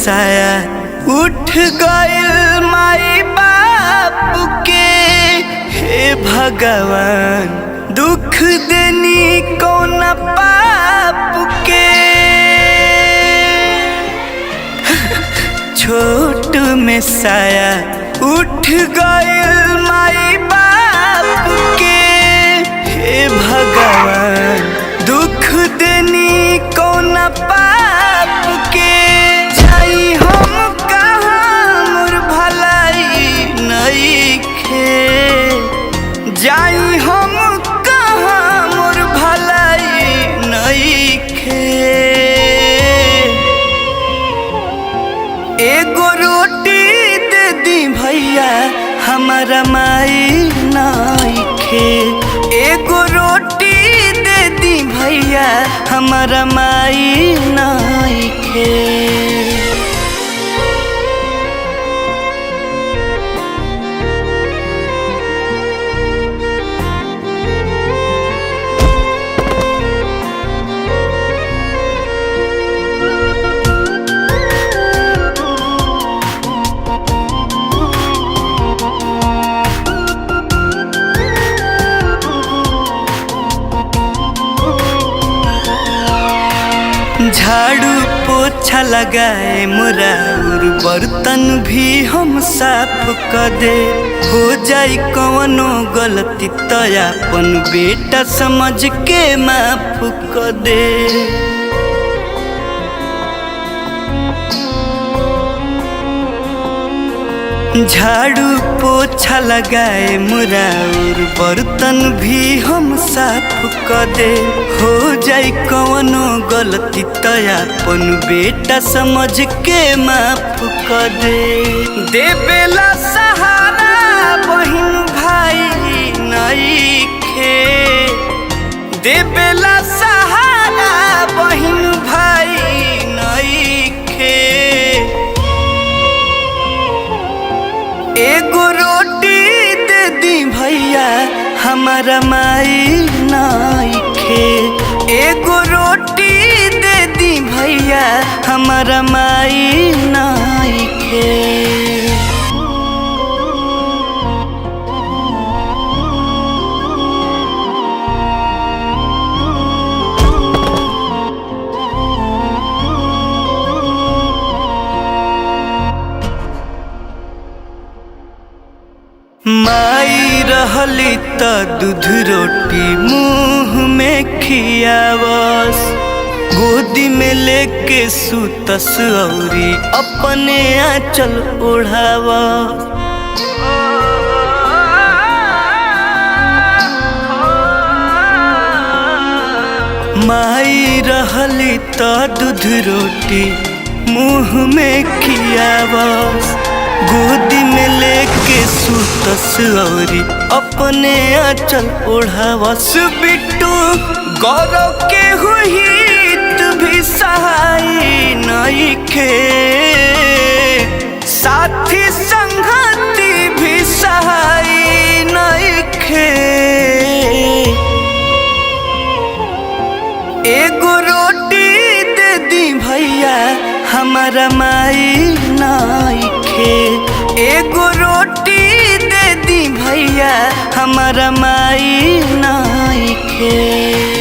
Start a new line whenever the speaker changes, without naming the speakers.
साया उठ गइल माई बाप के। हे भगवान दुख देनी कौन पाप के। छोट में साया उठ गइल माई बाप के। हे भगवान दुख देनी कौन पाप के। जाई हम कहाँ मोर भलाई नइखे। जाई हम कहाँ मोर भलाई नइखे। एगो रोटी दे दी भैया हमारा माई नइखे। एगो रोटी दे दी भैया हमारा माई नइखे। झाड़ू पोछा लगाए मोरा और बर्तन भी हम साफ कर दे। हो जाई कवनो गलती तो अपन बेटा समझ के माफ कर दे। झाड़ू पोछा लगाए मोरा और बर्तन भी हम साफ कर दे। हो जाई कवनो गलती तो अपन बेटा समझ के माफ कर दे। देवेला सहारा बहिन भाई नइखे। देवेला सहारा बहिन भाई नइखे। एगो रोटी दे दी भैया हमारा माई नइखे। एगो रोटी दे दी भैया हमारा माई नइखे। माई रहली त दूध रोटी मुँह में खियावस। गोदी में लेके सुतस औरी अपने आंचल ओढ़ावस। माई रहली त दूध रोटी मुँह में खियावस। गोदी में लेके सुतस औरी अपने आंचल ओढ़ावस। बिट्टू गौरव के हुहित भी सहाय नइखे। साथी संगती भी सहाय नइखे। एगो रोटी दे दी भैया हमारा माई नइखे। एगो रोटी दे दी भैया हमारा माई नइखे।